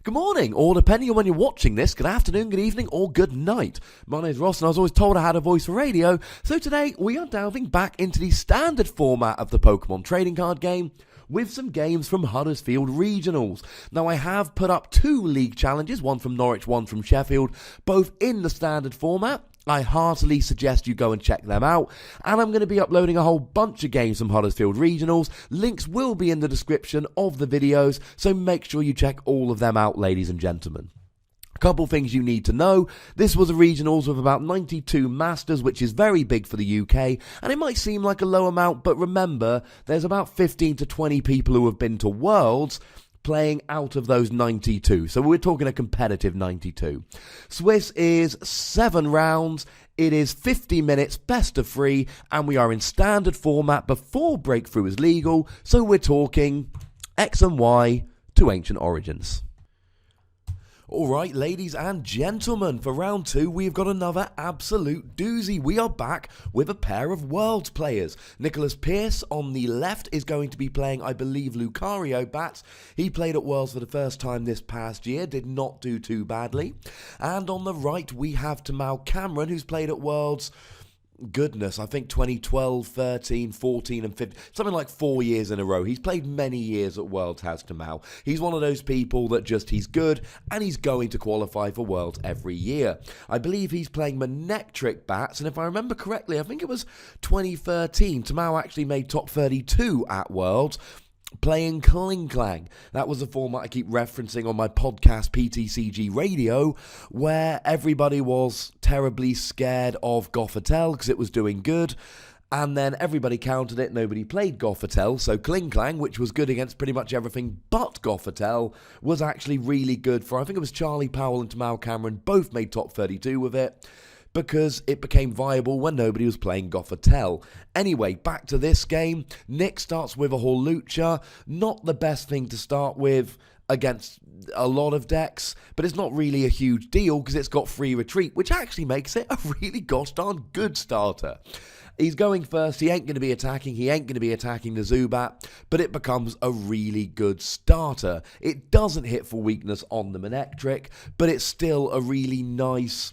Good morning, or depending on when you're watching this, good afternoon, good evening, or good night. My name's Ross, and I was always told I had a voice for radio, so today we are delving back into the standard format of the Pokemon trading card game with some games from Huddersfield Regionals. Now, I have put up 2 league challenges, one from Norwich, one from Sheffield, both in the standard format. I heartily suggest you go and check them out, and I'm going to be uploading a whole bunch of games from Huddersfield Regionals. Links will be in the description of the videos, so make sure you check all of them out, ladies and gentlemen. A couple things you need to know. This was a regionals with about 92 masters, which is very big for the UK, and it might seem like a low amount, but remember, there's about 15 to 20 people who have been to Worlds, playing out of those 92. So we're talking a competitive 92. Swiss is 7 rounds. It is 50 minutes, best of 3, and we are in standard format before Breakthrough is legal. So we're talking X and Y to Ancient Origins. Alright, ladies and gentlemen, for round 2 we've got another absolute doozy. We are back with a pair of Worlds players. Nicholas Pearce on the left is going to be playing, I believe, Lucario bats. He played at Worlds for the first time this past year, did not do too badly. And on the right we have Tamao Cameron, who's played at Worlds, goodness, I think 2012, 13, 14 and 15, something like 4 years in a row. He's played many years at Worlds, has Tamao. He's one of those people that he's good, and he's going to qualify for Worlds every year. I believe he's playing Manectric bats, and if I remember correctly, I think it was 2013, Tamao actually made top 32 at Worlds, playing Kling Klang. That was a format I keep referencing on my podcast PTCGRadio, where everybody was terribly scared of Gothitelle because it was doing good, and then everybody countered it, nobody played Gothitelle, so Kling Klang, which was good against pretty much everything but Gothitelle, was actually really good for, I think it was Charlie Powell and Tamao Cameron both made top 32 with it, because it became viable when nobody was playing Gothitelle. Anyway, back to this game. Nick starts with a Hawlucha. Not the best thing to start with against a lot of decks, but it's not really a huge deal because it's got free retreat, which actually makes it a really gosh darn good starter. He's going first, he ain't going to be attacking the Zubat, but it becomes a really good starter. It doesn't hit for weakness on the Manectric, but it's still a really nice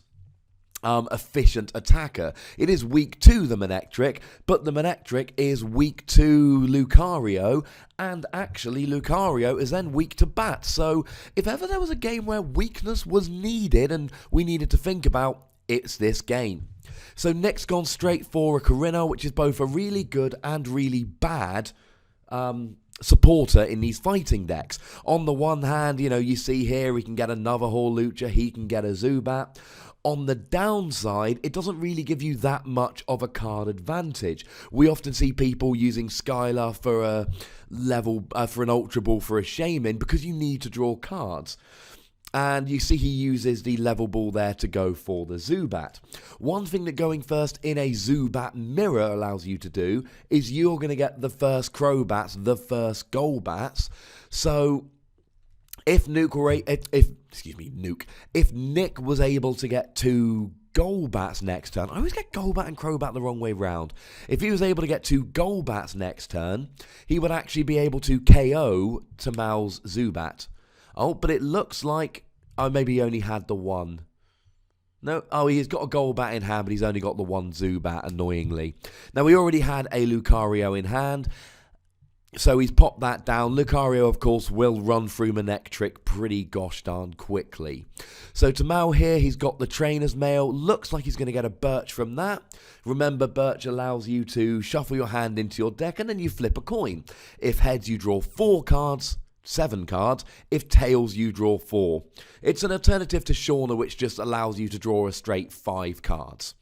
efficient attacker. It is weak to the Manectric, but the Manectric is weak to Lucario, and actually Lucario is then weak to Bat. So if ever there was a game where weakness was needed and we needed to think about, it's this game. So Nick's gone straight for a Corina, which is both a really good and really bad supporter in these fighting decks. On the one hand, you see here he can get another Hawlucha, he can get a Zubat. On the downside, it doesn't really give you that much of a card advantage. We often see people using Skylar for a level, for an Ultra Ball for a Shaman, because you need to draw cards. And you see he uses the level ball there to go for the Zubat. One thing that going first in a Zubat mirror allows you to do is you're going to get the first Crobats, the first Golbats. So if Nick was able to get 2 Golbats next turn, I always get Golbat and Crobat the wrong way round. If he was able to get 2 Golbats next turn, he would actually be able to KO Tamao's Zubat. Oh, but it looks like, maybe he only had the one. No, he's got a Golbat in hand, but he's only got the one Zubat, annoyingly. Now, we already had a Lucario in hand, so he's popped that down. Lucario, of course, will run through Manectric pretty gosh darn quickly. So Tamao here, he's got the Trainer's Mail. Looks like he's going to get a Birch from that. Remember, Birch allows you to shuffle your hand into your deck, and then you flip a coin. If heads, you draw 4 cards. 7 cards. If tails, you draw 4. It's an alternative to Shauna, which just allows you to draw a straight 5 cards.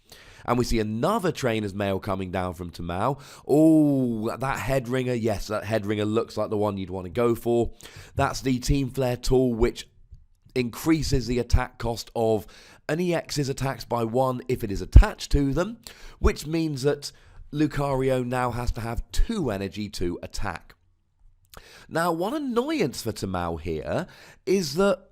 And we see another Trainer's Mail coming down from Tamao. Oh, that Headringer. Yes, that Headringer looks like the one you'd want to go for. That's the Team Flare tool, which increases the attack cost of an EX's attacks by 1 if it is attached to them, which means that Lucario now has to have 2 energy to attack. Now, one annoyance for Tamao here is that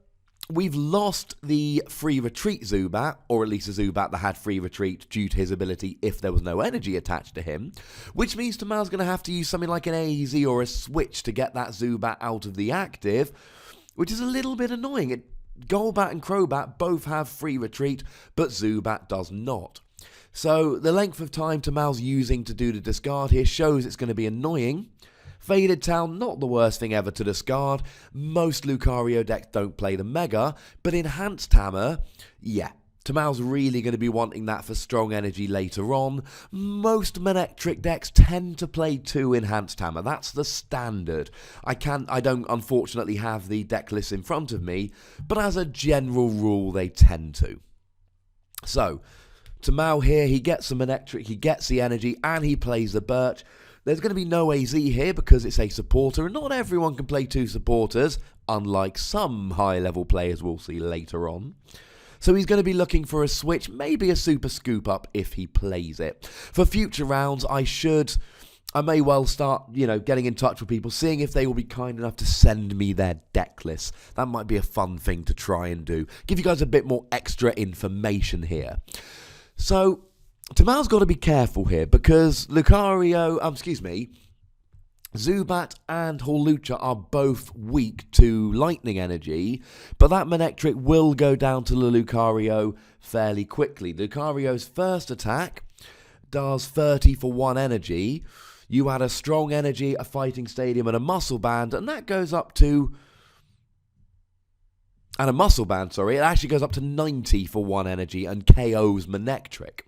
we've lost the free retreat Zubat, or at least a Zubat that had free retreat due to his ability if there was no energy attached to him, which means Tamao's going to have to use something like an AZ or a switch to get that Zubat out of the active, which is a little bit annoying. Golbat and Crobat both have free retreat, but Zubat does not. So the length of time Tamao's using to do the discard here shows it's going to be annoying. Faded Town, not the worst thing ever to discard. Most Lucario decks don't play the Mega, but Enhanced Hammer, yeah. Tamao's really going to be wanting that for strong energy later on. Most Manectric decks tend to play 2 Enhanced Hammer. That's the standard. I don't unfortunately have the deck list in front of me, but as a general rule, they tend to. So, Tamao here, he gets the Manectric, he gets the energy, and he plays the Birch. There's going to be no AZ here because it's a supporter, and not everyone can play 2 supporters, unlike some high-level players we'll see later on. So he's going to be looking for a switch, maybe a super scoop up if he plays it. For future rounds, I may well start, getting in touch with people, seeing if they will be kind enough to send me their deck lists. That might be a fun thing to try and do. Give you guys a bit more extra information here. So, Tamao's got to be careful here because Zubat and Hawlucha are both weak to lightning energy, but that Manectric will go down to the Lucario fairly quickly. Lucario's first attack does 30 for 1 energy. You add a strong energy, a fighting stadium, and a muscle band, and that goes up to... And a muscle band, it actually goes up to 90 for 1 energy and KOs Manectric.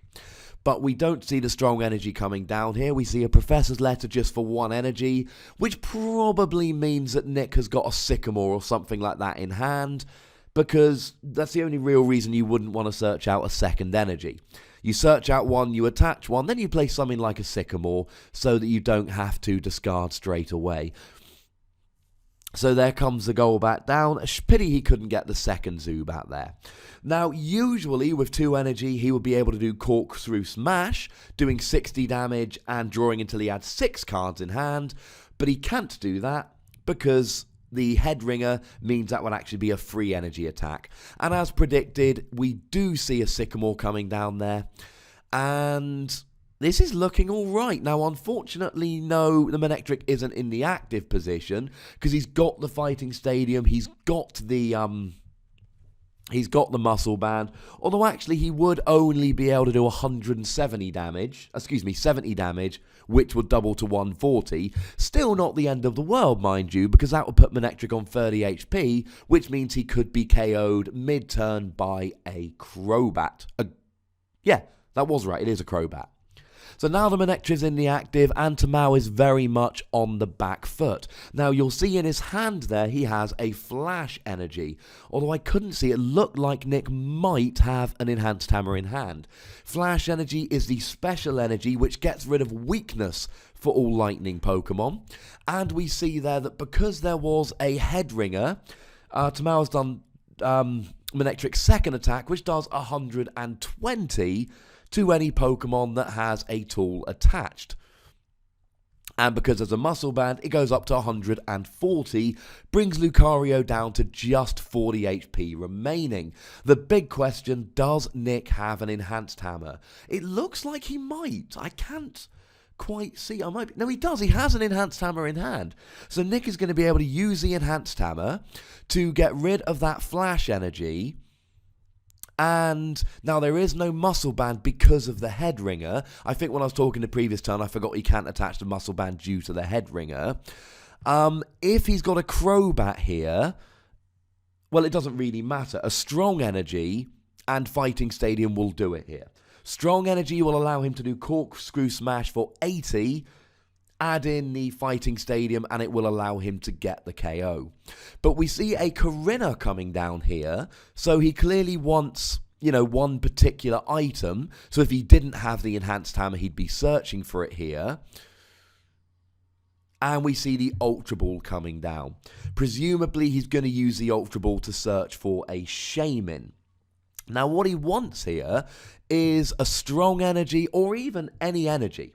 But we don't see the strong energy coming down here. We see a Professor's Letter just for 1 energy, which probably means that Nick has got a Sycamore or something like that in hand, because that's the only real reason you wouldn't want to search out a second energy. You search out one, you attach one, then you play something like a Sycamore so that you don't have to discard straight away. So there comes the Golbat down. A pity he couldn't get the second Zubat there. Now, usually with 2 energy, he would be able to do Corkscrew Smash, doing 60 damage and drawing until he had 6 cards in hand. But he can't do that because the Head Ringer means that would actually be a free energy attack. And as predicted, we do see a Sycamore coming down there. And this is looking alright. Now, unfortunately, no, the Manectric isn't in the active position because he's got the Fighting Stadium, he's got the Muscle Band, although actually he would only be able to do 70 damage, which would double to 140. Still not the end of the world, mind you, because that would put Manectric on 30 HP, which means he could be KO'd mid-turn by a Crobat. Yeah, that was right, it is a Crobat. So now the Manectric's in the active, and Tamao is very much on the back foot. Now, you'll see in his hand there, he has a Flash Energy. Although I couldn't see, it looked like Nick might have an Enhanced Hammer in hand. Flash Energy is the special energy which gets rid of weakness for all Lightning Pokemon. And we see there that because there was a Head Ringer, Tamao's done Manectric's second attack, which does 120 to any Pokemon that has a tool attached. And because there's a Muscle Band, it goes up to 140, brings Lucario down to just 40 HP remaining. The big question, does Nick have an Enhanced Hammer? It looks like he might. I can't quite see. No, he does. He has an Enhanced Hammer in hand. So Nick is going to be able to use the Enhanced Hammer to get rid of that Flash Energy. And now there is no Muscle Band because of the Head Ringer. I think when I was talking the previous turn, I forgot he can't attach the Muscle Band due to the Head Ringer. If he's got a Crobat here, well, it doesn't really matter. A Strong Energy and Fighting Stadium will do it here. Strong Energy will allow him to do Corkscrew Smash for 80, add in the Fighting Stadium, and it will allow him to get the KO. But we see a Corinna coming down here, so he clearly wants, one particular item. So if he didn't have the Enhanced Hammer, he'd be searching for it here. And we see the Ultra Ball coming down. Presumably, he's going to use the Ultra Ball to search for a Shaman. Now, what he wants here is a Strong Energy or even any energy.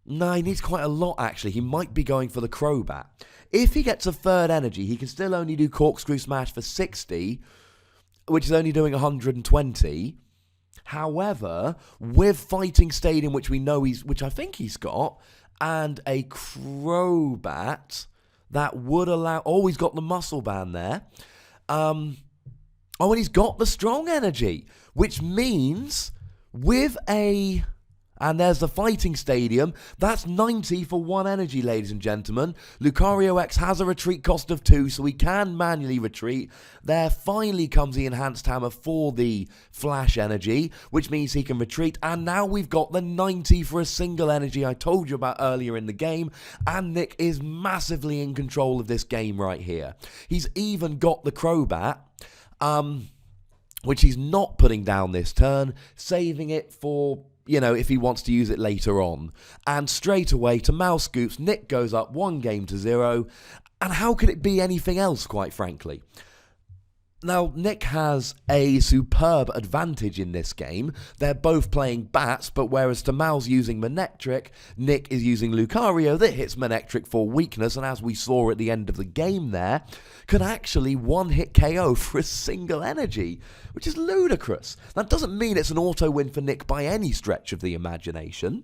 No, he needs quite a lot, actually. He might be going for the Crobat. If he gets a third energy, he can still only do Corkscrew Smash for 60, which is only doing 120. However, with Fighting Stadium, which I think he's got, and a Crobat, that would allow... Oh, he's got the muscle band there. Oh, and he's got the strong energy, which means with a... And there's the fighting stadium. That's 90 for 1 energy, ladies and gentlemen. Lucario X has a retreat cost of 2, so he can manually retreat. There finally comes the enhanced hammer for the flash energy, which means he can retreat. And now we've got the 90 for a single energy I told you about earlier in the game. And Nick is massively in control of this game right here. He's even got the Crobat, which he's not putting down this turn, saving it for... if he wants to use it later on. And straight away, Tamao scoops, Nick goes up 1-0. And how could it be anything else, quite frankly? Now, Nick has a superb advantage in this game. They're both playing bats, but whereas Tamao's using Manectric, Nick is using Lucario that hits Manectric for weakness, and as we saw at the end of the game there, can actually one-hit KO for a single energy, which is ludicrous. That doesn't mean it's an auto-win for Nick by any stretch of the imagination.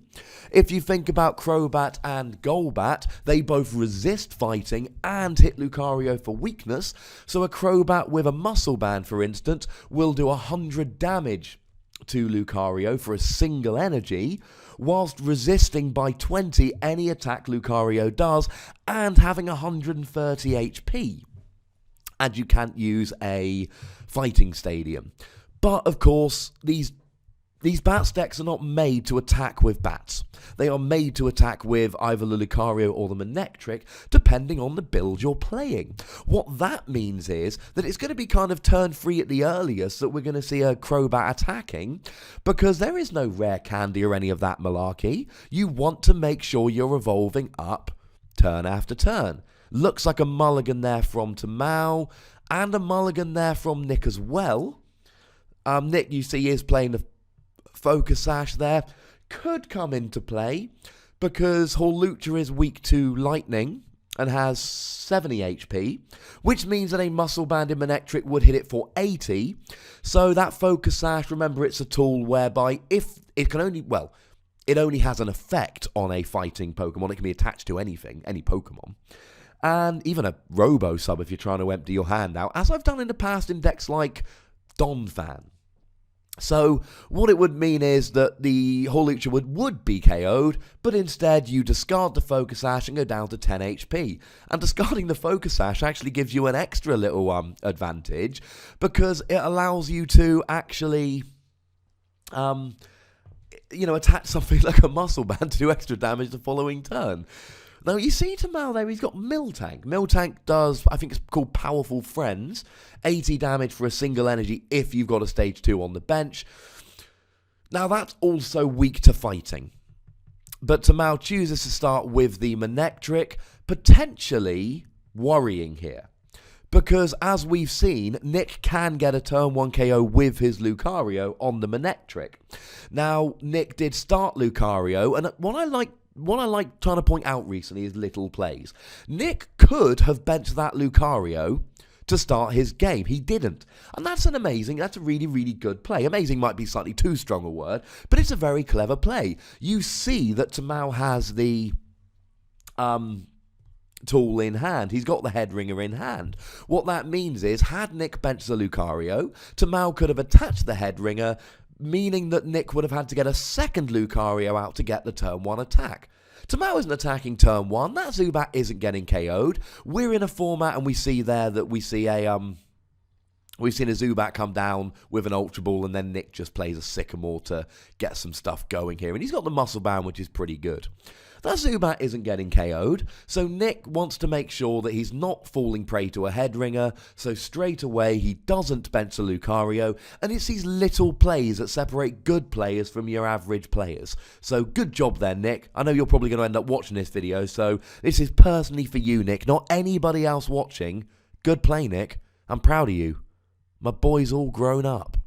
If you think about Crobat and Golbat, they both resist fighting and hit Lucario for weakness, so a Crobat with a muscle band, for instance, will do 100 damage to Lucario for a single energy, whilst resisting by 20 any attack Lucario does, and having 130 HP. And you can't use a fighting stadium. But, of course, these bats decks are not made to attack with bats. They are made to attack with either the Lucario or the Manectric, depending on the build you're playing. What that means is that it's going to be kind of turn free at the earliest that we're going to see a Crobat attacking, because there is no rare candy or any of that malarkey. You want to make sure you're evolving up turn after turn. Looks like a mulligan there from Tamao, and a mulligan there from Nick as well. Nick, you see, is playing the Focus Sash there. Could come into play because Hawlucha is weak to lightning and has 70 HP, which means that a muscle banded Manectric would hit it for 80. So that Focus Sash, remember, it's a tool whereby if it can only, well, it only has an effect on a fighting Pokemon. It can be attached to anything, any Pokemon. And even a Robo Sub if you're trying to empty your hand out, as I've done in the past in decks like Donphan. So what it would mean is that the Hawlucha would be KO'd, but instead you discard the Focus Sash and go down to 10 HP. And discarding the Focus Sash actually gives you an extra little advantage, because it allows you to actually, attach something like a Muscle Band to do extra damage the following turn. Now, you see Tamao there, he's got Miltank. Miltank does, I think it's called Powerful Friends. 80 damage for a single energy if you've got a stage 2 on the bench. Now, that's also weak to fighting. But Tamao chooses to start with the Manectric, potentially worrying here. Because, as we've seen, Nick can get a turn 1 KO with his Lucario on the Manectric. Now, Nick did start Lucario, and what I like trying to point out recently is little plays. Nick could have benched that Lucario to start his game. He didn't. And that's a really, really good play. Amazing might be slightly too strong a word, but it's a very clever play. You see that Tamao has the tool in hand. He's got the head ringer in hand. What that means is, had Nick benched the Lucario, Tamao could have attached the head ringer, meaning that Nick would have had to get a second Lucario out to get the turn 1 attack. Tamao isn't attacking turn 1, that Zubat isn't getting KO'd. We're in a format, and we see there that we've seen a Zubat come down with an Ultra Ball, and then Nick just plays a Sycamore to get some stuff going here. And he's got the Muscle Band, which is pretty good. That Zubat isn't getting KO'd, so Nick wants to make sure that he's not falling prey to a head ringer, so straight away he doesn't bench a Lucario, and it's these little plays that separate good players from your average players. So good job there, Nick. I know you're probably going to end up watching this video, so this is personally for you, Nick, not anybody else watching. Good play, Nick. I'm proud of you. My boy's all grown up.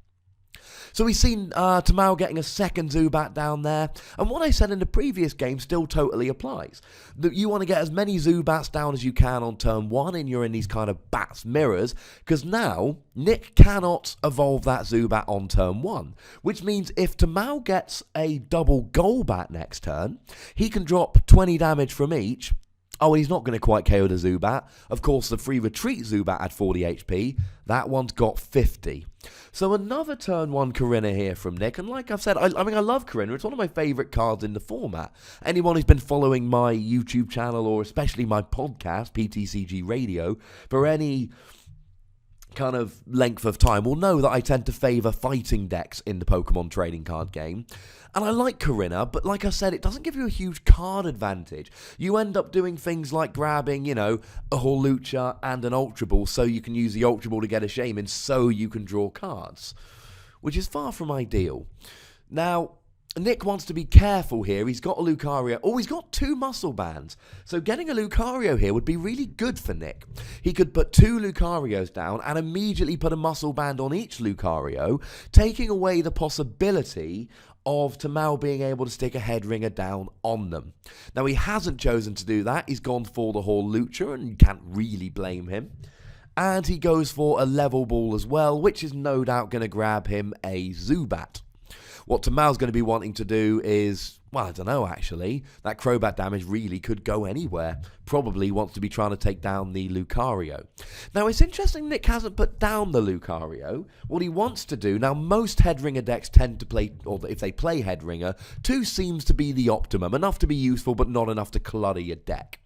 So we've seen Tamao getting a second Zubat down there, and what I said in the previous game still totally applies. That you want to get as many Zubats down as you can on turn 1, and you're in these kind of bats mirrors, because now Nick cannot evolve that Zubat on turn 1, which means if Tamao gets a double Golbat next turn, he can drop 20 damage from each, Oh, and he's not going to quite KO the Zubat. Of course, the free retreat Zubat had 40 HP. That one's got 50. So another turn 1 Corinna here from Nick. And like I've said, I love Corinna. It's one of my favourite cards in the format. Anyone who's been following my YouTube channel, or especially my podcast, PTCG Radio, for any kind of length of time, will know that I tend to favour fighting decks in the Pokemon trading card game. And I like Corinna, but like I said, it doesn't give you a huge card advantage. You end up doing things like grabbing, a Hawlucha and an Ultra Ball, so you can use the Ultra Ball to get a Shaman, so you can draw cards, which is far from ideal. Now, Nick wants to be careful here. He's got a Lucario. Oh, he's got 2 muscle bands. So getting a Lucario here would be really good for Nick. He could put 2 Lucarios down and immediately put a muscle band on each Lucario, taking away the possibility of Tamao being able to stick a head ringer down on them. Now, he hasn't chosen to do that. He's gone for the Hawlucha, and you can't really blame him. And he goes for a level ball as well, which is no doubt going to grab him a Zubat. What Tamao's going to be wanting to do is, well, I don't know actually, that Crobat damage really could go anywhere. Probably wants to be trying to take down the Lucario. Now, it's interesting Nick hasn't put down the Lucario. What he wants to do, now most Headringer decks tend to play, or if they play Headringer, 2 seems to be the optimum. Enough to be useful, but not enough to clutter your deck.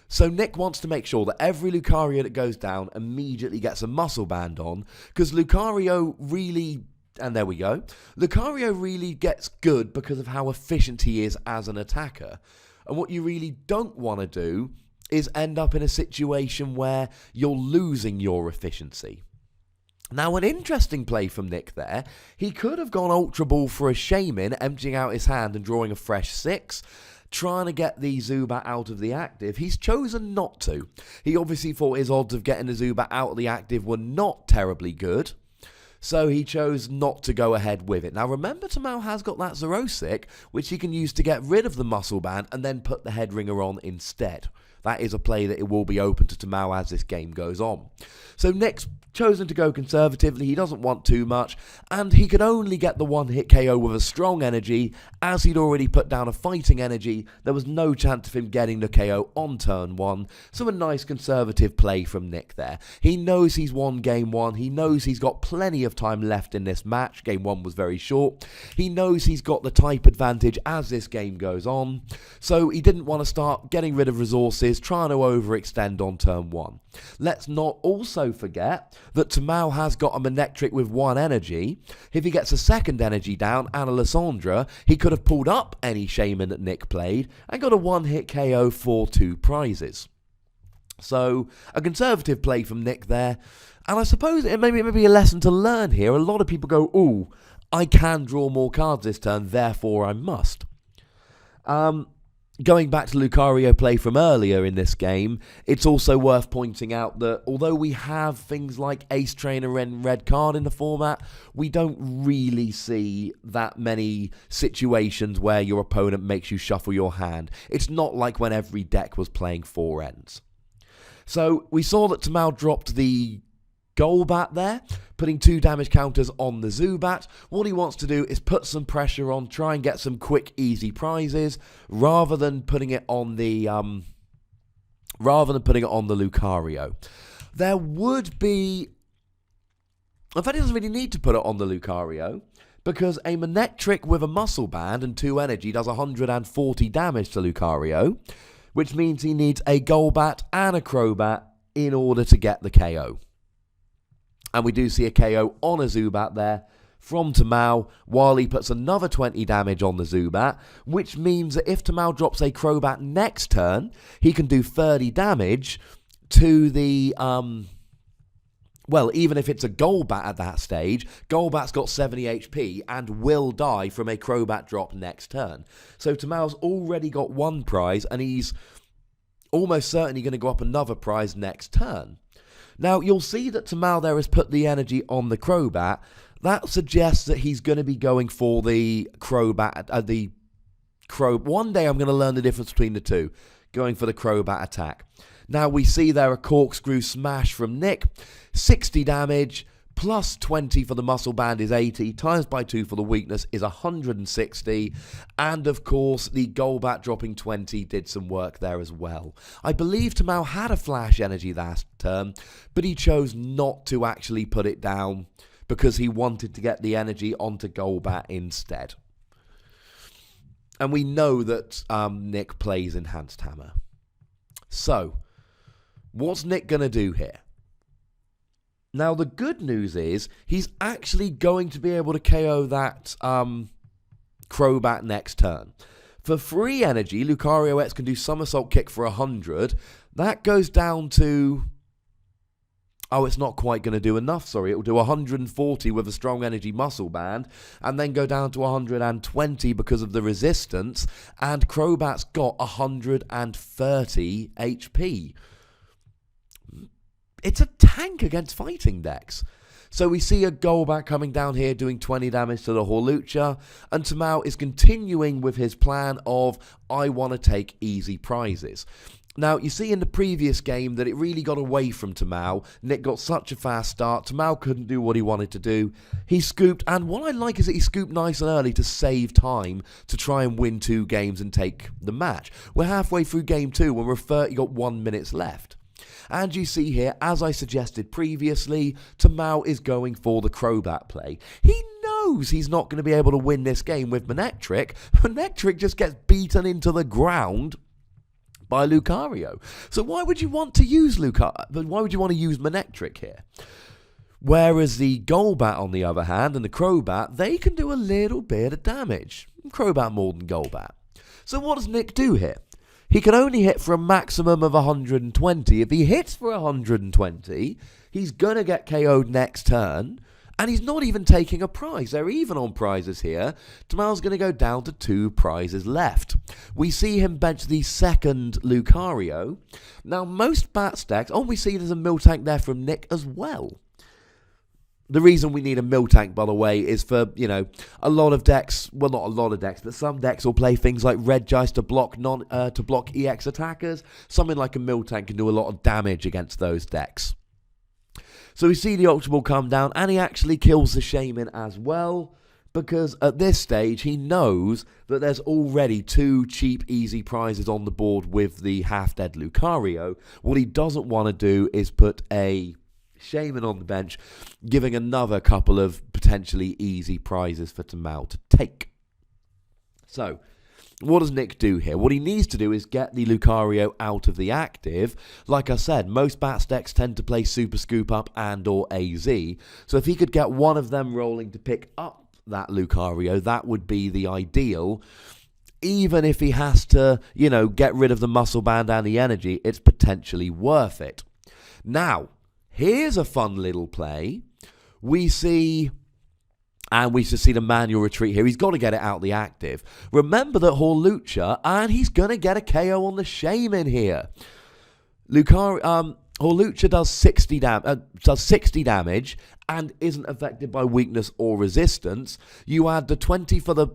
So Nick wants to make sure that every Lucario that goes down immediately gets a muscle band on, because Lucario really... And there we go. Lucario really gets good because of how efficient he is as an attacker. And what you really don't want to do is end up in a situation where you're losing your efficiency. Now, an interesting play from Nick there. He could have gone Ultra Ball for a Shaman, emptying out his hand and drawing a fresh 6, trying to get the Zubat out of the active. He's chosen not to. He obviously thought his odds of getting the Zubat out of the active were not terribly good. So he chose not to go ahead with it. Now remember, Tamao has got that Xerosic, which he can use to get rid of the muscle band and then put the head ringer on instead. That is a play that it will be open to Tamao as this game goes on. So Nick's chosen to go conservatively. He doesn't want too much, and he could only get the 1-hit KO with a strong energy, as he'd already put down a fighting energy. There was no chance of him getting the KO on turn 1, so a nice conservative play from Nick there. He knows he's won game 1. He knows he's got plenty of time left in this match. Game 1 was very short. He knows he's got the type advantage as this game goes on, so he didn't want to start getting rid of resources, trying to overextend on turn 1. Let's not also forget that Tamao has got a Manectric with 1 energy. If he gets a second energy down and a Lysandra, he could have pulled up any Shaman that Nick played and got a 1-hit KO for 2 prizes. So, a conservative play from Nick there. And I suppose it may be a lesson to learn here. A lot of people go, ooh, I can draw more cards this turn, therefore I must. Going back to Lucario play from earlier in this game, it's also worth pointing out that although we have things like Ace Trainer and Red Card in the format, we don't really see that many situations where your opponent makes you shuffle your hand. It's not like when every deck was playing 4 ends. So we saw that Tamao dropped the Golbat there, putting 2 damage counters on the Zubat. What he wants to do is put some pressure on, try and get some quick, easy prizes, rather than putting it on the Lucario. There would be, in fact, he doesn't really need to put it on the Lucario, because a Manectric with a muscle band and 2 energy does 140 damage to Lucario, which means he needs a Golbat and a Crobat in order to get the KO. And we do see a KO on a Zubat there from Tamao, while he puts another 20 damage on the Zubat, which means that if Tamao drops a Crobat next turn, he can do 30 damage to the, well, even if it's a Golbat at that stage, Golbat's got 70 HP and will die from a Crobat drop next turn. So Tamao's already got 1 prize, and he's almost certainly going to go up another prize next turn. Now, you'll see that Tamao there has put the energy on the Crobat. That suggests that he's going to be going for the Crobat, One day I'm going to learn the difference between the two, going for the Crobat attack. Now, we see there a Corkscrew Smash from Nick, 60 damage, plus 20 for the muscle band is 80, times by 2 for the weakness is 160, and of course the Golbat dropping 20 did some work there as well. I believe Tamao had a flash energy last turn, but he chose not to actually put it down because he wanted to get the energy onto Golbat instead. And we know that Nick plays Enhanced Hammer. So, what's Nick going to do here? Now, the good news is he's actually going to be able to KO that Crobat next turn. For free energy, Lucario X can do Somersault Kick for 100. That goes down to... Oh, it's not quite going to do enough, sorry. It will do 140 with a strong energy muscle band, and then go down to 120 because of the resistance, and Crobat's got 130 HP. It's a tank against fighting decks. So we see a Golbat coming down here doing 20 damage to the Hawlucha, and Tamao is continuing with his plan of, I want to take easy prizes. Now, you see in the previous game that it really got away from Tamao. Nick got such a fast start. Tamao couldn't do what he wanted to do. He scooped, and what I like is that he scooped nice and early to save time to try and win 2 games and take the match. We're halfway through game 2 when we're 30, got 1 minute left. And you see here, as I suggested previously, Tamao is going for the Crobat play. He knows he's not going to be able to win this game with Manectric. Manectric just gets beaten into the ground by Lucario. So why would you want to use Why would you want to use Manectric here? Whereas the Golbat, on the other hand, and the Crobat, they can do a little bit of damage. Crobat more than Golbat. So what does Nick do here? He can only hit for a maximum of 120. If he hits for 120, he's going to get KO'd next turn. And he's not even taking a prize. They're even on prizes here. Tamao's going to go down to 2 prizes left. We see him bench the second Lucario. Now, most Bats decks... Oh, we see there's a Miltank there from Nick as well. The reason we need a Miltank, by the way, is for, you know, a lot of decks... Well, not a lot of decks, but some decks will play things like Red Dice to block EX attackers. Something like a Miltank can do a lot of damage against those decks. So we see the Ultra Ball come down, and he actually kills the Shaman as well, because at this stage he knows that there's already 2 cheap, easy prizes on the board with the half-dead Lucario. What he doesn't want to do is put a Shaman on the bench, giving another couple of potentially easy prizes for Tamao to take. So, what does Nick do here? What he needs to do is get the Lucario out of the active. Like I said, most Bats decks tend to play Super Scoop Up and or AZ. So if he could get one of them rolling to pick up that Lucario, that would be the ideal. Even if he has to, you know, get rid of the muscle band and the energy, it's potentially worth it. Now, here's a fun little play. We see the manual retreat here. He's got to get it out the active. Remember that Hawlucha, and he's going to get a KO on the Shaman here. Hawlucha does 60 damage and isn't affected by weakness or resistance. You add the 20 for the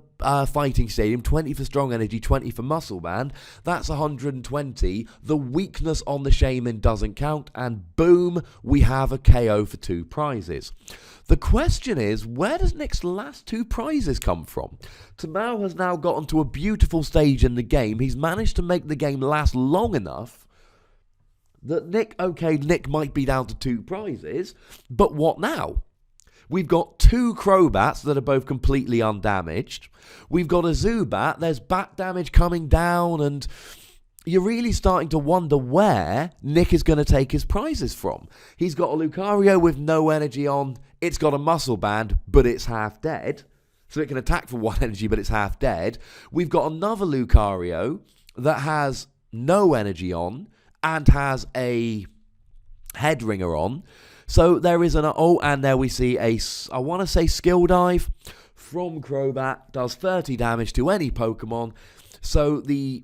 fighting stadium, 20 for strong energy, 20 for muscle band. That's 120. The weakness on the Shaman doesn't count, and boom, we have a KO for 2 prizes. The question is, where does Nick's last 2 prizes come from? Tamao has now gotten to a beautiful stage in the game. He's managed to make the game last long enough that Nick might be down to 2 prizes, but what now? We've got 2 Crobats that are both completely undamaged. We've got a Zubat. There's bat damage coming down, and you're really starting to wonder where Nick is going to take his prizes from. He's got a Lucario with no energy on. It's got a muscle band, but it's half dead. So it can attack for 1 energy, but it's half dead. We've got another Lucario that has no energy on and has a head ringer on. So there is and there we see I want to say Skill Dive from Crobat. Does 30 damage to any Pokemon. So the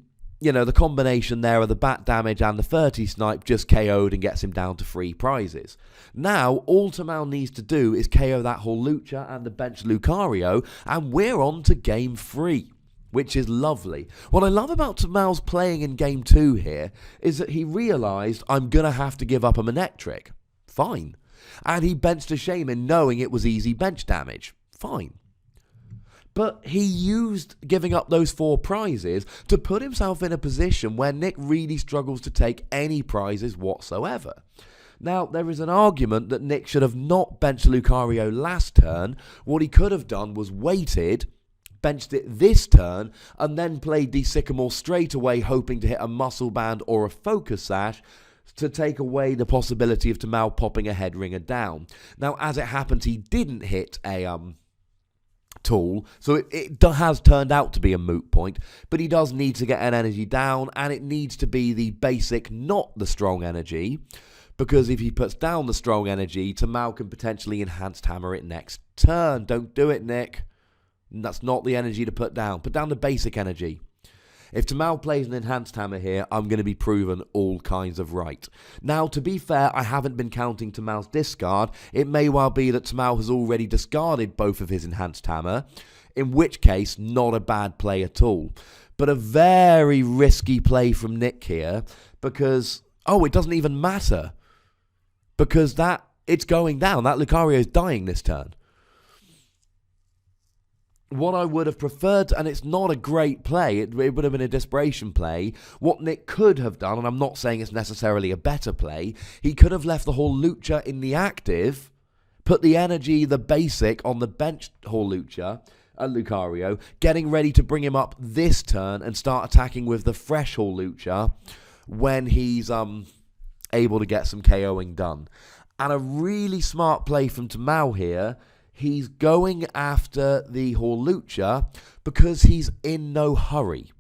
combination there of the bat damage and the 30 snipe just KO'd and gets him down to 3 prizes. Now, all Tamao needs to do is KO that Hawlucha and the bench Lucario, and we're on to game 3, which is lovely. What I love about Tamao's playing in game 2 here is that he realised, I'm going to have to give up a Manectric. Fine. And he benched a Shaman knowing it was easy bench damage. Fine. But he used giving up those 4 prizes to put himself in a position where Nick really struggles to take any prizes whatsoever. Now, there is an argument that Nick should have not benched Lucario last turn. What he could have done was waited, benched it this turn, and then played the Sycamore straight away, hoping to hit a Muscle Band or a Focus Sash to take away the possibility of Tamao popping a Head Ringer down. Now, as it happens, he didn't hit a tool, so it has turned out to be a moot point, but he does need to get an energy down, and it needs to be the basic, not the strong energy, because if he puts down the strong energy, Tamao can potentially enhanced hammer it next turn. Don't do it, Nick. That's not the energy to put down. Put down the basic energy. If Tamao plays an enhanced hammer here, I'm going to be proven all kinds of right. Now, to be fair, I haven't been counting Tamao's discard. It may well be that Tamao has already discarded both of his enhanced hammer, in which case, not a bad play at all. But a very risky play from Nick here, because, it doesn't even matter. Because it's going down. That Lucario is dying this turn. What I would have preferred, and it's not a great play, it would have been a desperation play. What Nick could have done, and I'm not saying it's necessarily a better play, he could have left the Hawlucha in the active, put the energy, the basic, on the bench Hawlucha, Lucario, getting ready to bring him up this turn and start attacking with the fresh Hawlucha when he's able to get some KOing done. And a really smart play from Tamao here. He's going after the Hawlucha because he's in no hurry.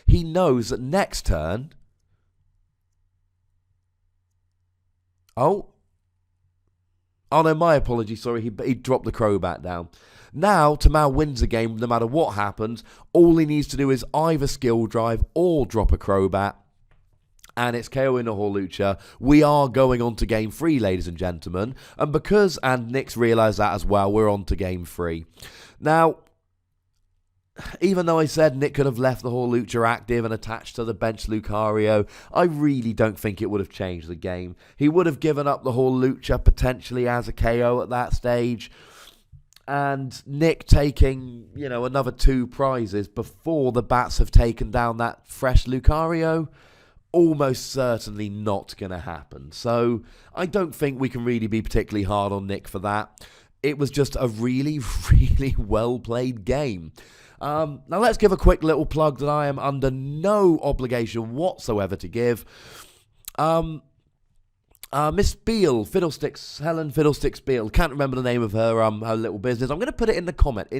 He knows that next turn... Oh no, my apologies, sorry, he dropped the Crobat down. Now, Tamao wins the game no matter what happens. All he needs to do is either skill drive or drop a Crobat. And it's KOing a Hawlucha. We are going on to game 3, ladies and gentlemen. And Nick's realised that as well, we're on to game 3. Now, even though I said Nick could have left the Hawlucha active and attached to the bench Lucario, I really don't think it would have changed the game. He would have given up the Hawlucha potentially as a KO at that stage. And Nick taking, another 2 prizes before the bats have taken down that fresh Lucario, almost certainly not going to happen. So I don't think we can really be particularly hard on Nick for that. It was just a really, really well-played game. Now let's give a quick little plug that I am under no obligation whatsoever to give. Miss Beale, Helen Fiddlesticks Beale, can't remember the name of her little business. I'm going to put it in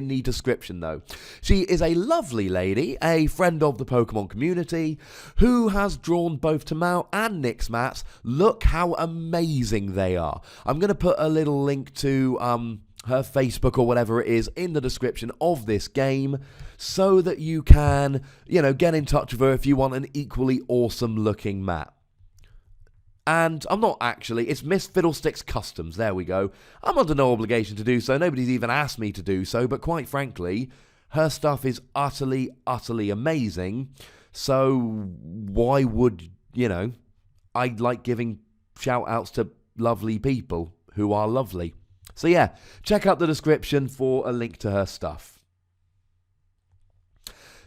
the description though. She is a lovely lady, a friend of the Pokemon community, who has drawn both Tamao and Nick's mats. Look how amazing they are. I'm going to put a little link to her Facebook or whatever it is in the description of this game, so that you can, get in touch with her if you want an equally awesome looking mat. And I'm not actually, it's Miss Fiddlesticks Customs, there we go. I'm under no obligation to do so, nobody's even asked me to do so, but quite frankly, her stuff is utterly, utterly amazing. So why would, I like giving shout outs to lovely people who are lovely. So yeah, check out the description for a link to her stuff.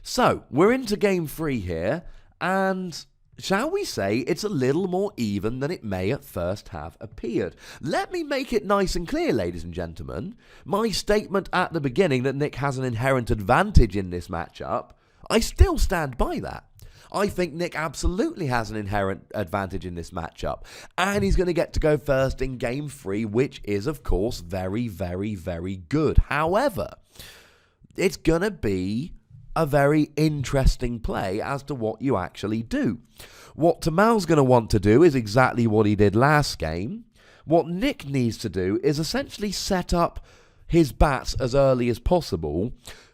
So, we're into game 3 here, and shall we say it's a little more even than it may at first have appeared. Let me make it nice and clear, ladies and gentlemen. My statement at the beginning that Nick has an inherent advantage in this matchup, I still stand by that. I think Nick absolutely has an inherent advantage in this matchup, and he's going to get to go first in game 3, which is, of course, very, very, very good. However, it's going to be a very interesting play as to what you actually do. What Tamao's going to want to do is exactly what he did last game. What Nick needs to do is essentially set up his bats as early as possible,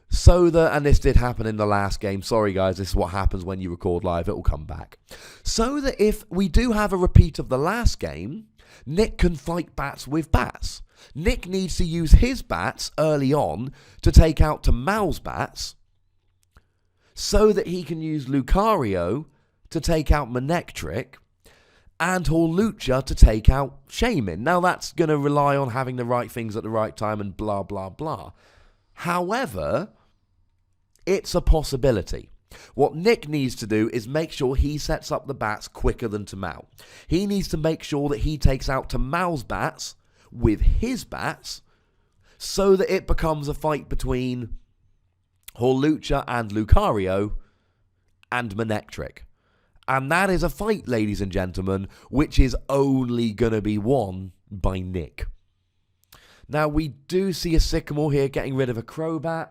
so that, and this did happen in the last game, sorry guys, this is what happens when you record live, it will come back. So that if we do have a repeat of the last game, Nick can fight bats with bats. Nick needs to use his bats early on to take out Tamao's bats, so that he can use Lucario to take out Manectric, and Hawlucha to take out Shaman. Now, that's going to rely on having the right things at the right time and blah, blah, blah. However, it's a possibility. What Nick needs to do is make sure he sets up the bats quicker than Tamao. He needs to make sure that he takes out Tamao's bats with his bats so that it becomes a fight between Hawlucha and Lucario and Manectric. And that is a fight, ladies and gentlemen, which is only going to be won by Nick. Now, we do see a Sycamore here getting rid of a Crobat,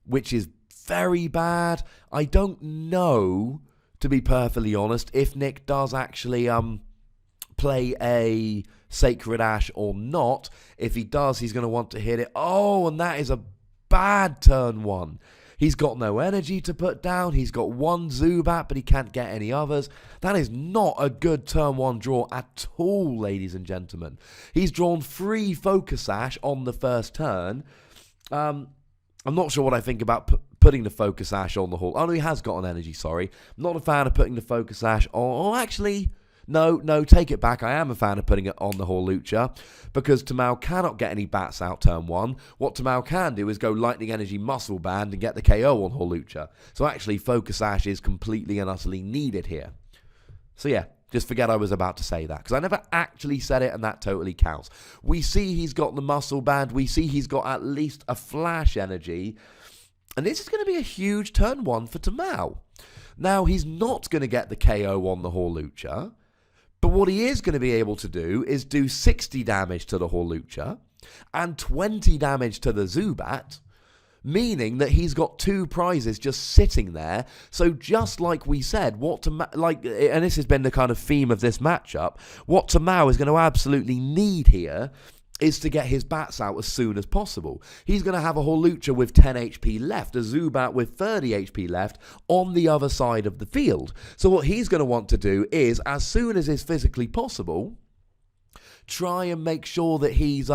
which is very bad. I don't know, to be perfectly honest, if Nick does actually play a Sacred Ash or not. If he does, he's going to want to hit it. Oh, and that is a bad turn one. He's got no energy to put down. He's got one Zubat, but he can't get any others. That is not a good turn one draw at all, ladies and gentlemen. He's drawn 3 Focus Sash on the first turn. I'm not sure what I think about putting the Focus Sash on the Hall. Oh, no, he has got an energy, sorry. I'm not a fan of putting the Focus Sash on. Oh, actually, no, take it back. I am a fan of putting it on the Hawlucha because Tamao cannot get any bats out turn 1. What Tamao can do is go Lightning Energy Muscle Band and get the KO on Hawlucha. So actually, Focus Sash is completely and utterly needed here. So yeah, just forget I was about to say that because I never actually said it and that totally counts. We see he's got the Muscle Band. We see he's got at least a Flash Energy. And this is going to be a huge turn 1 for Tamao. Now, he's not going to get the KO on the Hawlucha. But what he is going to be able to do is do 60 damage to the Hawlucha and 20 damage to the Zubat, meaning that he's got 2 prizes just sitting there. So just like we said, and this has been the kind of theme of this matchup, what Tamao is going to absolutely need here is to get his bats out as soon as possible. He's going to have a Hawlucha with 10 HP left, a Zubat with 30 HP left on the other side of the field. So what he's going to want to do is, as soon as is physically possible, try and make sure that he's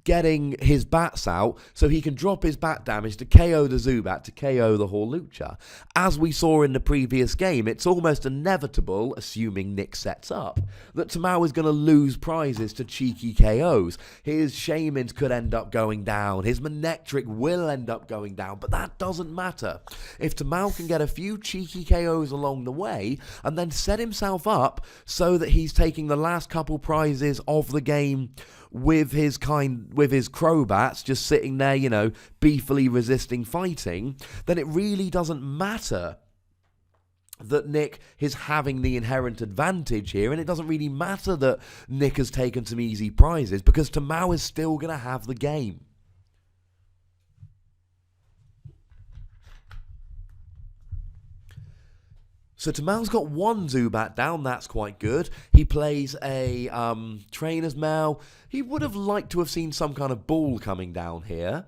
getting his bats out so he can drop his bat damage to KO the Zubat, to KO the Hawlucha. As we saw in the previous game, it's almost inevitable, assuming Nick sets up, that Tamao is going to lose prizes to cheeky KOs. His Shamans could end up going down. His Manectric will end up going down, but that doesn't matter. If Tamao can get a few cheeky KOs along the way and then set himself up so that he's taking the last couple prizes of the game with his Crobats just sitting there, beefily resisting fighting, then it really doesn't matter that Nick is having the inherent advantage here, and it doesn't really matter that Nick has taken some easy prizes because Tamao is still going to have the game. So Tamao's got 1 Zubat down, that's quite good. He plays a Trainer's Mail. He would have liked to have seen some kind of ball coming down here.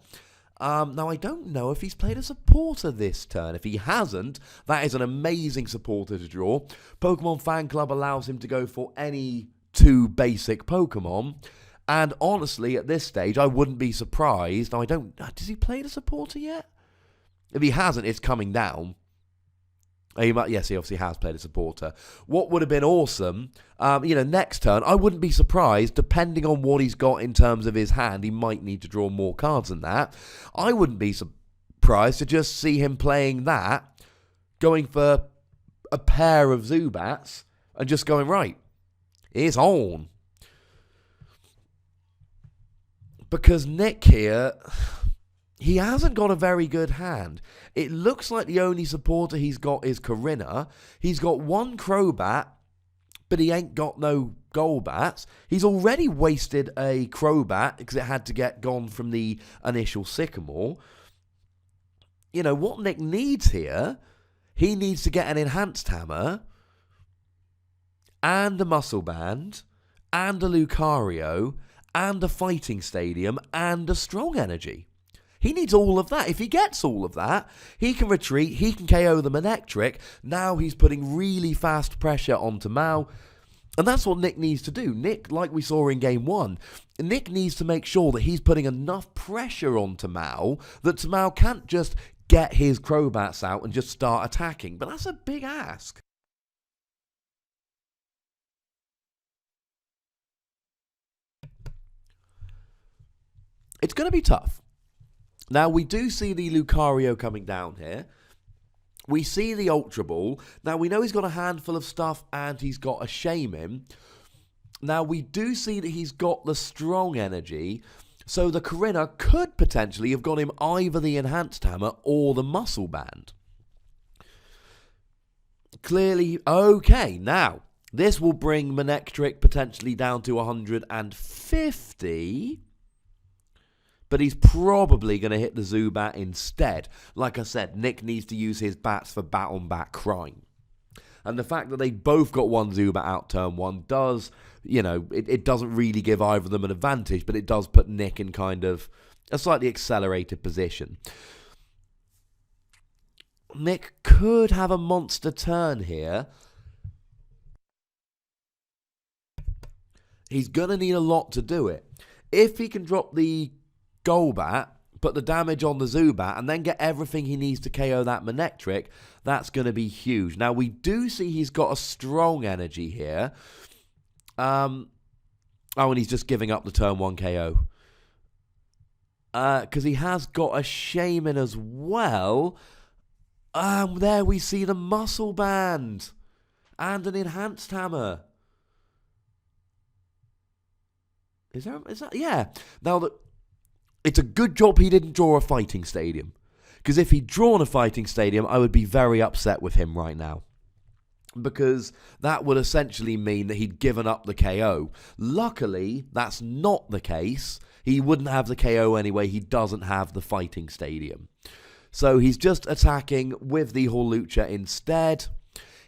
Now, I don't know if he's played a supporter this turn. If he hasn't, that is an amazing supporter to draw. Pokemon Fan Club allows him to go for any 2 basic Pokemon. And honestly, at this stage, I wouldn't be surprised. Now, does he play the supporter yet? If he hasn't, it's coming down. Yes, he obviously has played a supporter. What would have been awesome, next turn, I wouldn't be surprised, depending on what he's got in terms of his hand, he might need to draw more cards than that. I wouldn't be surprised to just see him playing that, going for a pair of Zubats, and just going, right, it's on. Because Nick here, he hasn't got a very good hand. It looks like the only supporter he's got is Corinna. He's got 1 Crobat, but he ain't got no Golbats. He's already wasted a Crobat because it had to get gone from the initial Sycamore. What Nick needs here, he needs to get an Enhanced Hammer and a Muscle Band and a Lucario and a Fighting Stadium and a Strong Energy. He needs all of that. If he gets all of that, he can retreat, he can KO the Manectric. Now he's putting really fast pressure on Tamao. And that's what Nick needs to do. Nick, like we saw in Game 1, Nick needs to make sure that he's putting enough pressure on Tamao that Tamao can't just get his Crobats out and just start attacking. But that's a big ask. It's going to be tough. Now, we do see the Lucario coming down here. We see the Ultra Ball. Now, we know he's got a handful of stuff and he's got a Shaman. Now, we do see that he's got the Strong Energy. So the Corinna could potentially have got him either the Enhanced Hammer or the Muscle Band. Clearly, okay, now, this will bring Manectric potentially down to 150. But he's probably going to hit the Zubat instead. Like I said, Nick needs to use his bats for bat-on-bat crime. And the fact that they both got one Zubat out turn one does, it doesn't really give either of them an advantage, but it does put Nick in kind of a slightly accelerated position. Nick could have a monster turn here. He's going to need a lot to do it. If he can drop the Golbat, put the damage on the Zubat, and then get everything he needs to KO that Manectric, that's going to be huge. Now, we do see he's got a Strong Energy here. And he's just giving up the turn 1 KO. Because he has got a Shaman as well. There we see the Muscle Band. And an Enhanced Hammer. Is that? Yeah. Now, it's a good job he didn't draw a Fighting Stadium. Because if he'd drawn a Fighting Stadium, I would be very upset with him right now. Because that would essentially mean that he'd given up the KO. Luckily, that's not the case. He wouldn't have the KO anyway. He doesn't have the Fighting Stadium. So he's just attacking with the Hawlucha instead.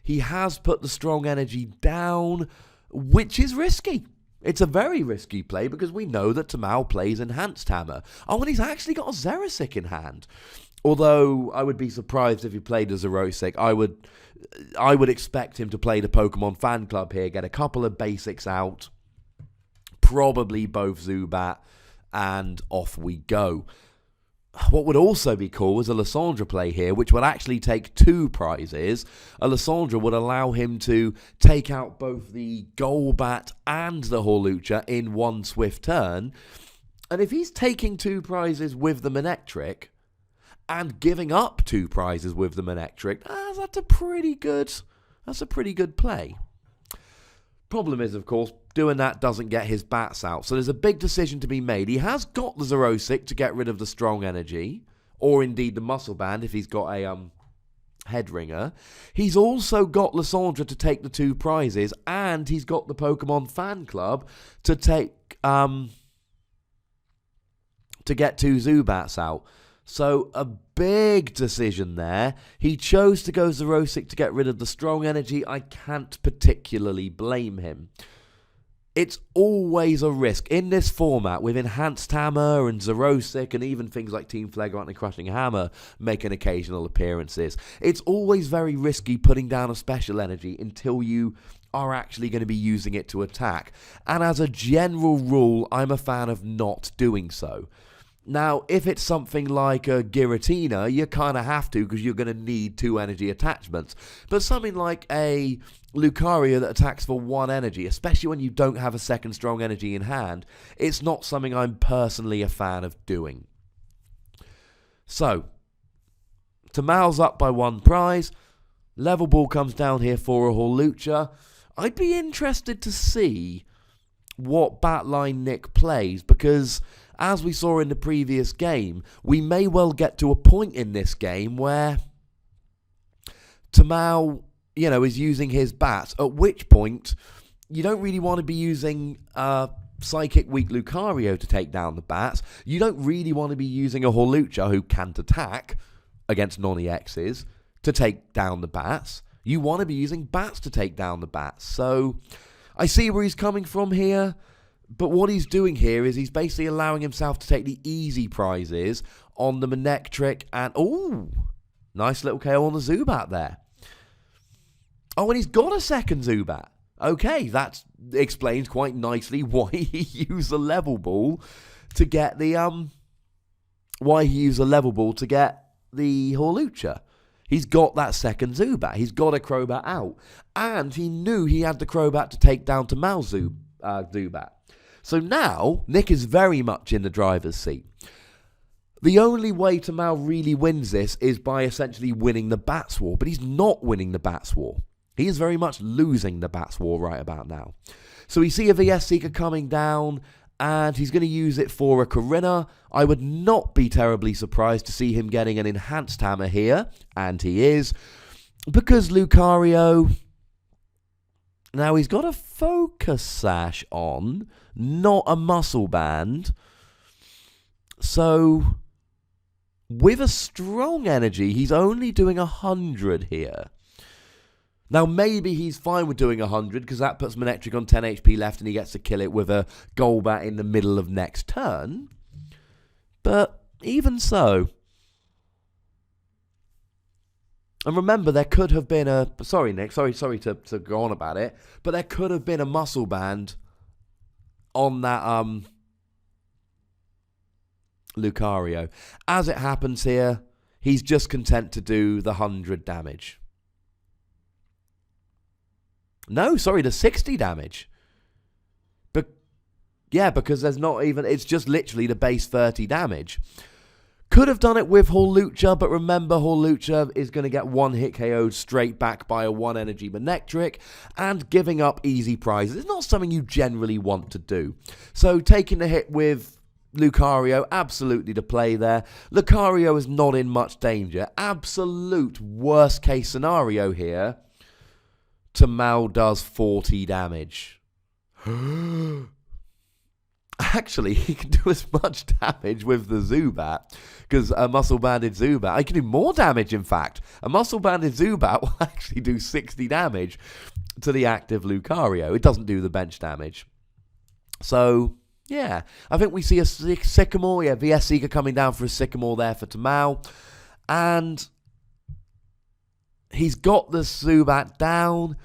He has put the Strong Energy down, which is risky. It's a very risky play because we know that Tamao plays Enhanced Hammer. Oh, and he's actually got a Xerosic in hand. Although I would be surprised if he played a Xerosic. I would expect him to play the Pokemon Fan Club here, get a couple of basics out, probably both Zubat, and off we go. What would also be cool is a Lysandra play here, which would actually take 2 prizes. A Lysandra would allow him to take out both the Golbat and the Hawlucha in one swift turn. And if he's taking 2 prizes with the Manectric and giving up 2 prizes with the Manectric, that's a pretty good play. Problem is, of course, doing that doesn't get his bats out. So there's a big decision to be made. He has got the Xerosic to get rid of the Strong Energy, or indeed the Muscle Band if he's got a Headringer. He's also got Lysandra to take the 2 prizes, and he's got the Pokemon Fan Club to take to get 2 Zubats out. So a big decision there. He chose to go Xerosic to get rid of the Strong Energy. I can't particularly blame him. It's always a risk. In this format, with Enhanced Hammer and Xerosic and even things like Team Flagrant and Crushing Hammer making occasional appearances, it's always very risky putting down a Special Energy until you are actually going to be using it to attack. And as a general rule, I'm a fan of not doing so. Now, if it's something like a Giratina, you kind of have to because you're going to need 2 energy attachments. But something like a Lucario that attacks for 1 energy, especially when you don't have a second Strong Energy in hand, it's not something I'm personally a fan of doing. So, Tamao's up by 1 prize. Level Ball comes down here for a Hawlucha. I'd be interested to see what Batline Nick plays because, as we saw in the previous game, we may well get to a point in this game where Tamao, is using his bats, at which point you don't really want to be using Psychic Weak Lucario to take down the bats. You don't really want to be using a Hawlucha who can't attack against non-EXs to take down the bats. You want to be using bats to take down the bats. So I see where he's coming from here. But what he's doing here is he's basically allowing himself to take the easy prizes on the Manectric and... Ooh! Nice little KO on the Zubat there. Oh, and he's got a second Zubat. Okay, that explains quite nicely why he used a Level Ball to get the... Why he used a Level Ball to get the Hawlucha. He's got that second Zubat. He's got a Crobat out. And he knew he had the Crobat to take down to Mal's Zubat. So now, Nick is very much in the driver's seat. The only way Tamao really wins this is by essentially winning the Bats War, but he's not winning the Bats War. He is very much losing the Bats War right about now. So we see a VS Seeker coming down, and he's going to use it for a Corinna. I would not be terribly surprised to see him getting an Enhanced Hammer here, and he is, because Lucario... Now, he's got a Focus Sash on, not a Muscle Band. So, with a strong energy, he's only doing 100 here. Now, maybe he's fine with doing 100, because that puts Manectric on 10 HP left, and he gets to kill it with a Golbat in the middle of next turn. But, even so... And remember, there could have been a... Sorry, Nick, sorry to go on about it, but there could have been a Muscle Band on that Lucario. As it happens here, he's just content to do the 100 damage. No, sorry, the 60 damage. But yeah, because there's not even... It's just literally the base 30 damage. Could have done it with Hawlucha, but remember, Hawlucha is going to get one hit KO'd straight back by a 1 energy Manectric, and giving up easy prizes. It's not something you generally want to do. So taking the hit with Lucario, absolutely the play there. Lucario is not in much danger. Absolute worst case scenario here. Tamao does 40 damage. Actually, he can do as much damage with the Zubat, because a muscle-banded Zubat... I can do more damage, in fact. A muscle-banded Zubat will actually do 60 damage to the active Lucario. It doesn't do the bench damage. So, yeah. I think we see a Sycamore. Yeah, VS Seeker coming down for a Sycamore there for Tamao. And he's got the Zubat down.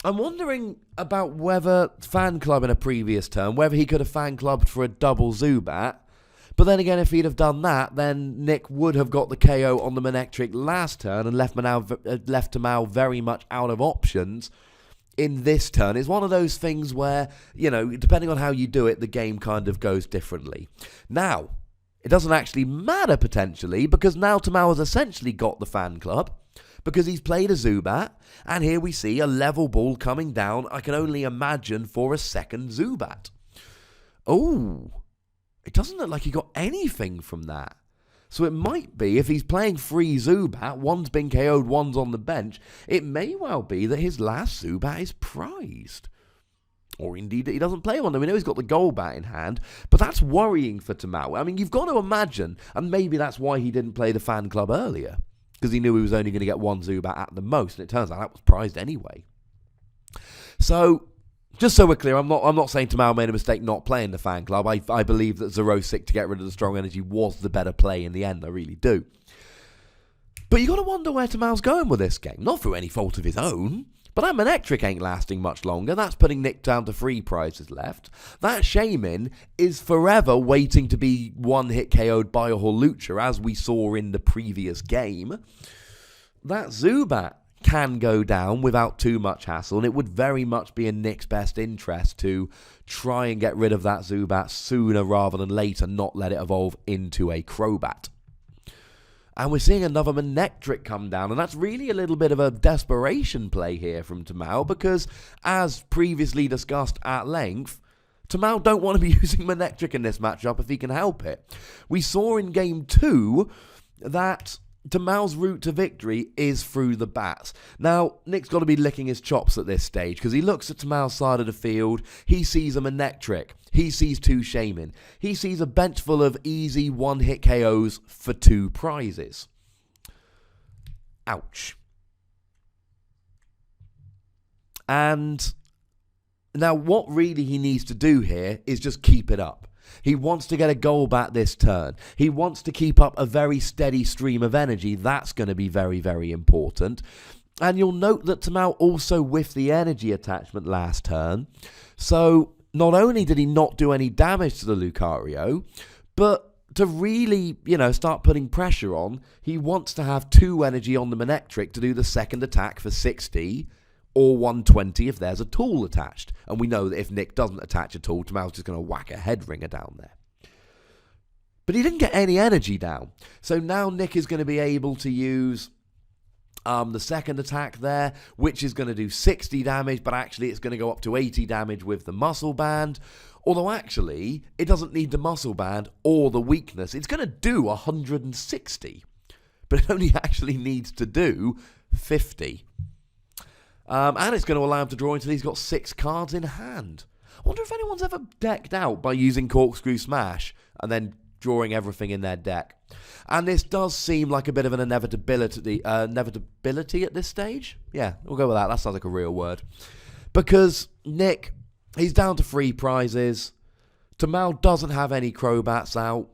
I'm wondering about whether Fan Club in a previous turn, whether he could have Fan Clubbed for a double Zubat. But then again, if he'd have done that, then Nick would have got the KO on the Manectric last turn and left Tamao very much out of options in this turn. It's one of those things where, you know, depending on how you do it, the game kind of goes differently. Now, it doesn't actually matter potentially, because now Tamao has essentially got the Fan Club, because he's played a Zubat, and here we see a level ball coming down, I can only imagine, for a second Zubat. Oh, it doesn't look like he got anything from that. So it might be, if he's playing free Zubat, one's been KO'd, one's on the bench, it may well be that his last Zubat is prized. Or indeed that he doesn't play one. I mean, we know he's got the Golbat in hand, but that's worrying for Tamao. I mean, you've got to imagine, and maybe that's why he didn't play the Fan Club earlier, because he knew he was only going to get one Zubat at the most, and it turns out that was prized anyway. So, just so we're clear, I'm not saying Tamao made a mistake not playing the Fan Club. I believe that Xerosic to get rid of the strong energy was the better play in the end, I really do. But you got to wonder where Tamao's going with this game. Not through any fault of his own, but that Manectric ain't lasting much longer. That's putting Nick down to 3 prizes left. That Shaman is forever waiting to be one-hit KO'd by a Hawlucha, as we saw in the previous game. That Zubat can go down without too much hassle, and it would very much be in Nick's best interest to try and get rid of that Zubat sooner rather than later, not let it evolve into a Crobat. And we're seeing another Manectric come down, and that's really a little bit of a desperation play here from Tamao, because, as previously discussed at length, Tamao don't want to be using Manectric in this matchup if he can help it. We saw in Game 2 that Tamao's route to victory is through the bats. Now, Nick's got to be licking his chops at this stage, because he looks at Tamao's side of the field, he sees a Manectric, he sees 2 Shaman, he sees a bench full of easy one-hit KOs for 2 prizes. Ouch. And now what really he needs to do here is just keep it up. He wants to get a Golbat this turn. He wants to keep up a very steady stream of energy. That's going to be very, very important. And you'll note that Tamao also whiffed the energy attachment last turn. So not only did he not do any damage to the Lucario, but to really, start putting pressure on, he wants to have 2 energy on the Manectric to do the second attack for 60, or 120 if there's a tool attached. And we know that if Nick doesn't attach a tool, Tamao's just going to whack a head ringer down there. But he didn't get any energy down. So now Nick is going to be able to use the second attack there, which is going to do 60 damage, but actually it's going to go up to 80 damage with the muscle band. Although actually, it doesn't need the muscle band or the weakness. It's going to do 160, but it only actually needs to do 50. And it's going to allow him to draw until he's got 6 cards in hand. I wonder if anyone's ever decked out by using Corkscrew Smash and then drawing everything in their deck. And this does seem like a bit of an inevitability at this stage. Yeah, we'll go with that. That sounds like a real word. Because Nick, he's down to 3 prizes. Tamao doesn't have any Crobats out.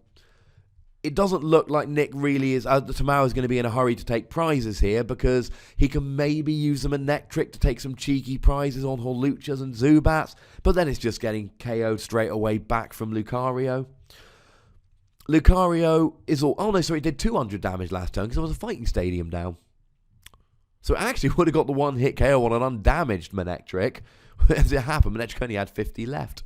It doesn't look like Nick really is... Tamao is going to be in a hurry to take prizes here because he can maybe use the Manectric to take some cheeky prizes on Hawluchas and Zubats, but then it's just getting KO'd straight away back from Lucario. Lucario is all... Oh, no, sorry, it did 200 damage last turn because there was a fighting stadium down. So it actually would have got the one-hit KO on an undamaged Manectric. As it happened, Manectric only had 50 left.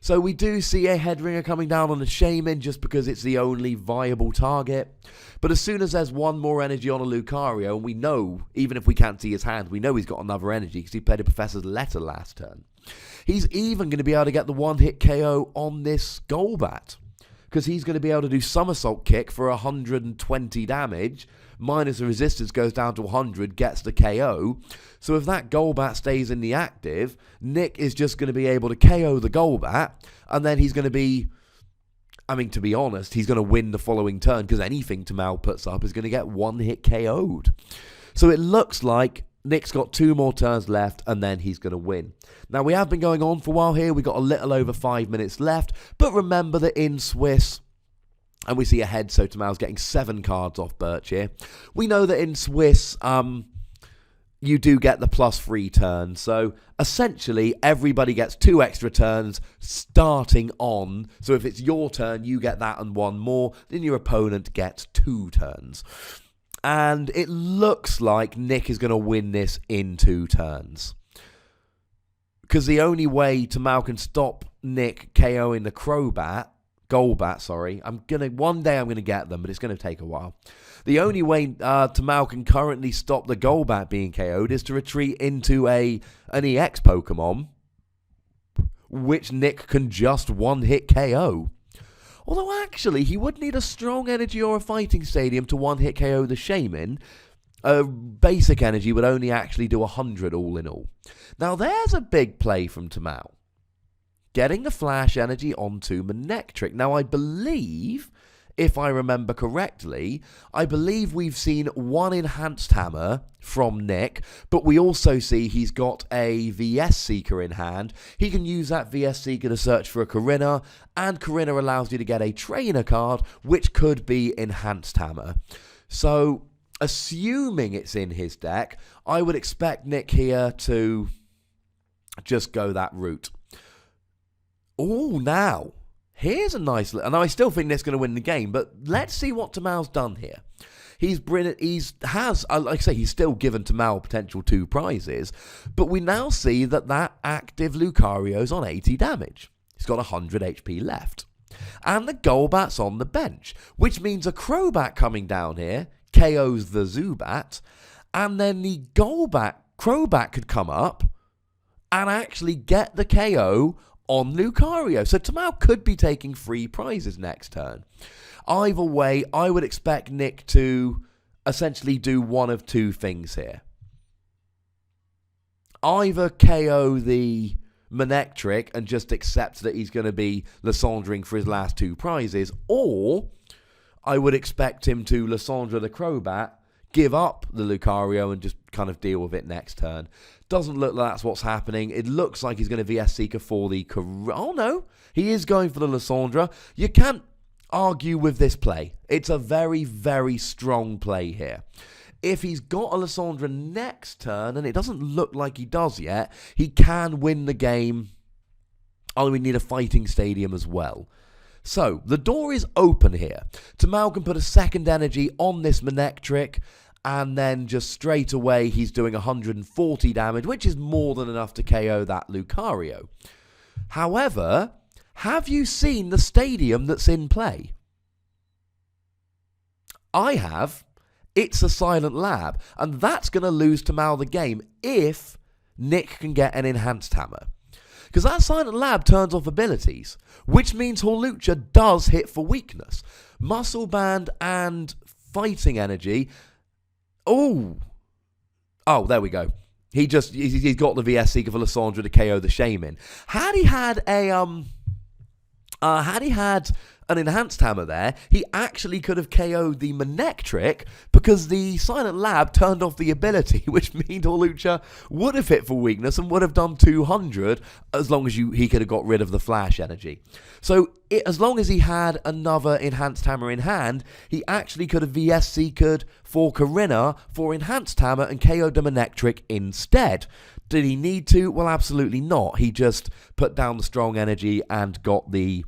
So we do see a headringer coming down on a Shaman just because it's the only viable target. But as soon as there's one more energy on a Lucario, and we know, even if we can't see his hand, we know he's got another energy because he played a Professor's Letter last turn. He's even going to be able to get the one-hit KO on this Golbat, because he's going to be able to do Somersault Kick for 120 damage, minus the resistance goes down to 100, gets the KO. So if that Golbat stays in the active, Nick is just going to be able to KO the Golbat, and then he's going to be... I mean, to be honest, he's going to win the following turn, because anything Tamao puts up is going to get one-hit KO'd. So it looks like Nick's got 2 more turns left, and then he's going to win. Now, we have been going on for a while here. We've got a little over 5 minutes left. But remember that in Swiss, and we see ahead, so Tamao's getting 7 cards off Birch here. We know that in Swiss, you do get the +3 turn. So, essentially, everybody gets 2 extra turns starting on. So, if it's your turn, you get that and 1 more. Then your opponent gets 2 turns. And it looks like Nick is going to win this in 2 turns. Because the only way Tamao can stop Nick KOing the Golbat, sorry. One day I'm going to get them, but it's going to take a while. The only way Tamao can currently stop the Golbat being KO'd is to retreat into an EX Pokemon, which Nick can just one-hit KO. Although actually, he would need a strong energy or a fighting stadium to one-hit KO the Shaman. Basic energy would only actually do 100 all in all. Now there's a big play from Tamao. Getting the flash energy onto Manectric. Now I believe, if I remember correctly, we've seen 1 enhanced hammer from Nick, but we also see he's got a VS Seeker in hand. He can use that VS Seeker to search for a Corinna, and Corinna allows you to get a trainer card, which could be enhanced hammer. So, assuming it's in his deck, I would expect Nick here to just go that route. Oh, now, here's a nice... And I still think Nick's going to win the game, but let's see what Tamao's done here. He's brilliant. Like I say, he's still given Tamao potential 2 prizes, but we now see that active Lucario's on 80 damage. He's got 100 HP left. And the Golbat's on the bench, which means a Crobat coming down here KOs the Zubat, and then the Crobat could come up and actually get the KO on Lucario. So Tamao could be taking 3 prizes next turn. Either way, I would expect Nick to essentially do one of 2 things here. Either KO the Manectric and just accept that he's going to be Lysandring for his last 2 prizes, or I would expect him to Lysandre the Crobat, give up the Lucario and just kind of deal with it next turn. Doesn't look like that's what's happening. It looks like he's going to VS Seeker for the... Oh no, he is going for the Lysandre. You can't argue with this play. It's a very, very strong play here. If he's got a Lysandre next turn, and it doesn't look like he does yet, he can win the game. Oh, we need a fighting stadium as well. So, the door is open here. Tamao can put a second energy on this Manectric, and then just straight away he's doing 140 damage, which is more than enough to KO that Lucario. However, have you seen the stadium that's in play? I have. It's a Silent Lab, and that's going to lose Tamao the game if Nick can get an Enhanced Hammer. Because that Silent Lab turns off abilities, which means Hawlucha does hit for weakness. Muscle Band and Fighting Energy. Oh, there we go. He's got the VS Seeker for Lysandra to KO the Shaman. Had he had an Enhanced Hammer there, he actually could have KO'd the Manectric because the Silent Lab turned off the ability, which means Hawlucha would have hit for weakness and would have done 200 as long as he could have got rid of the Flash Energy. So as long as he had another Enhanced Hammer in hand, he actually could have VS Seeker'd for Karina for Enhanced Hammer and KO'd the Manectric instead. Did he need to? Well, absolutely not. He just put down the strong energy and got the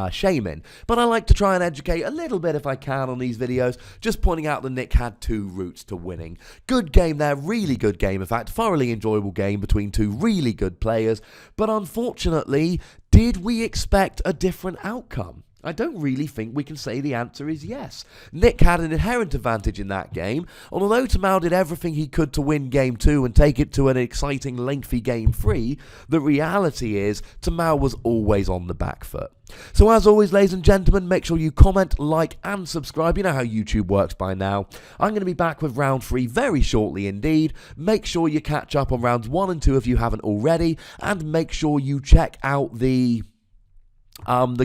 Shaman. But I like to try and educate a little bit if I can on these videos, just pointing out that Nick had two routes to winning. Good game there, really good game in fact, thoroughly enjoyable game between two really good players, but unfortunately, did we expect a different outcome? I don't really think we can say the answer is yes. Nick had an inherent advantage in that game, and although Tamao did everything he could to win Game 2 and take it to an exciting, lengthy Game 3, the reality is Tamao was always on the back foot. So as always, ladies and gentlemen, make sure you comment, like, and subscribe. You know how YouTube works by now. I'm going to be back with round 3 very shortly indeed. Make sure you catch up on rounds 1 and 2 if you haven't already, and make sure you check out the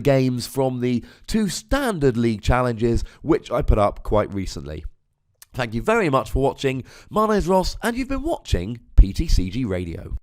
games from the 2 Standard League challenges, which I put up quite recently. Thank you very much for watching. My name is Ross, and you've been watching PTCG Radio.